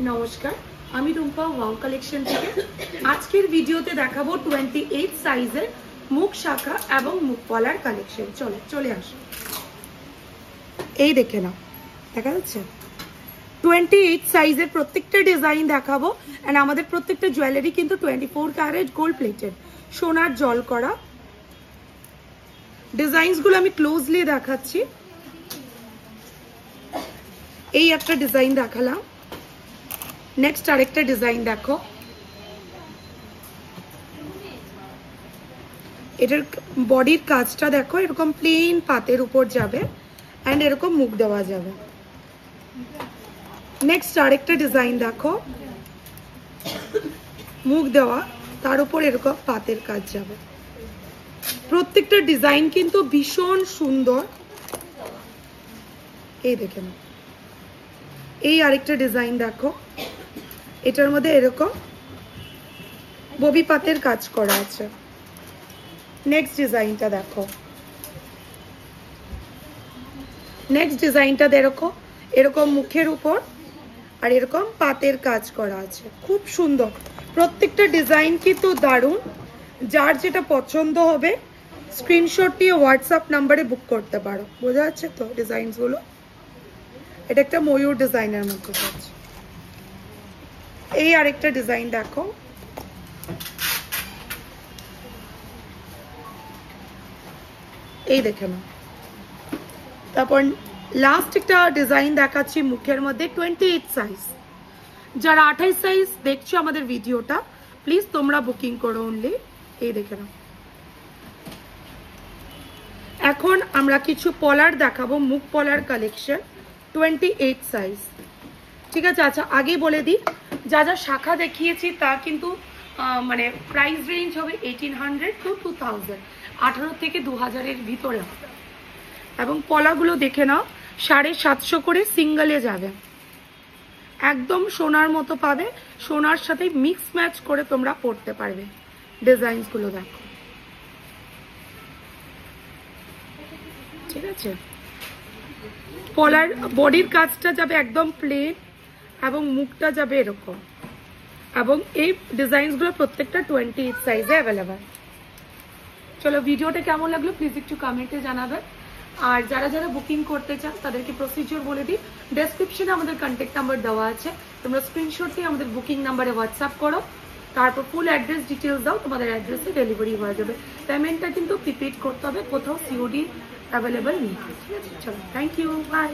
নমস্কার, আমি Rumpa wow collection থেকে আজকের ভিডিওতে দেখাবো 28 সাইজের মুখ শাখা এবং মুখ পলার কালেকশন। চলে আসো, এই দেখে নাও, দেখা যাচ্ছে 28 সাইজের প্রত্যেকটা ডিজাইন দেখাবো। এন্ড আমাদের প্রত্যেকটা জুয়েলারি কিন্তু 24 ক্যারেট গোল্ড প্লেটেড, সোনার জল করা। ডিজাইনস গুলো আমি ক্লোজলি দেখাচ্ছি। এই একটা ডিজাইন দেখালাম, নেক্সট আরেকটা ডিজাইন দেখো। এটার বডির কাজটা দেখো, এরকম প্লেন পাতের উপর যাবে এন্ড এরকম মুখ দেওয়া যাবে। নেক্সট আরেকটা ডিজাইন দেখো, মুখ দেওয়া, তার উপর এরকম পাতের কাজ যাবে। প্রত্যেকটা ডিজাইন কিন্তু ভীষণ সুন্দর। এই দেখে নাও, এই আরেকটা ডিজাইন দেখো, এটার মধ্যে এরকম ববি পাতের কাজ করা আছে। নেক্সট ডিজাইনটা দেখো, নেক্সট ডিজাইনটা দেখো, এরকম মুখের উপর আর এরকম পাতের কাজ করা আছে, খুব সুন্দর। প্রত্যেকটা ডিজাইন কিন্তু দারুণ। যার যেটা পছন্দ হবে স্ক্রিনশট দিয়ে হোয়াটসঅ্যাপ নাম্বারে বুক করতে পারো। বোঝা যাচ্ছে তো ডিজাইনস গুলো? এটা একটা ময়ূর ডিজাইনের মধ্যে আছে। এই আরেকটা ডিজাইন দেখো, এই দেখে নাও। তারপর লাস্ট একটা ডিজাইন দেখাচ্ছি মুখের মধ্যে 28 সাইজ। যারা 28 সাইজ দেখছো আমাদের ভিডিওটা, প্লিজ তোমরা বুকিং করো অনলি। এই দেখে নাও। এখন আমরা কিছু পলার দেখাবো, মুখ পলার কালেকশন 28 সাইজ। ঠিক আছে, আচ্ছা আগেই বলে দিই, যা যা শাখা দেখিয়েছি তা কিন্তু মানে প্রাইস রেঞ্জ হবে 1800 to 2000, 18 থেকে 2000 এর ভিতরে হবে। এবং পলাগুলো দেখে নাও, 750 করে সিঙ্গেলে যাবে, একদম সোনার মতো পাবে। সোনার সাথে মিক্স ম্যাচ করে তোমরা পরতে পারবে। ডিজাইনস গুলো দেখো, ঠিক আছে। পলার বডির কাজটা যাবে একদম প্লেন এবং মুখটা যাবে এরকম। এবং এই ডিজাইনস গুলো প্রত্যেকটা 28 সাইজে অ্যাভেলেবেল। চলো, ভিডিওটা কেমন লাগলো প্লিজ একটু কমেন্টে জানাবে। আর যারা যারা বুকিং করতে চান তাদেরকে প্রসিডিওর বলে দিই। ডেসক্রিপশনে আমাদের কন্ট্যাক্ট নাম্বার দেওয়া আছে, তোমরা স্ক্রিনশট দিয়ে আমাদের বুকিং নাম্বারে হোয়াটসঅ্যাপ করো, তারপর ফুল অ্যাড্রেস ডিটেলস দাও, তোমাদের অ্যাড্রেসে ডেলিভারি হয়ে যাবে। পেমেন্টটা কিন্তু প্রিপেড করতে হবে, কোথাও সিওডি অ্যাভেলেবেল নেই। ঠিক আছে, চলো, থ্যাংক ইউ, বাই।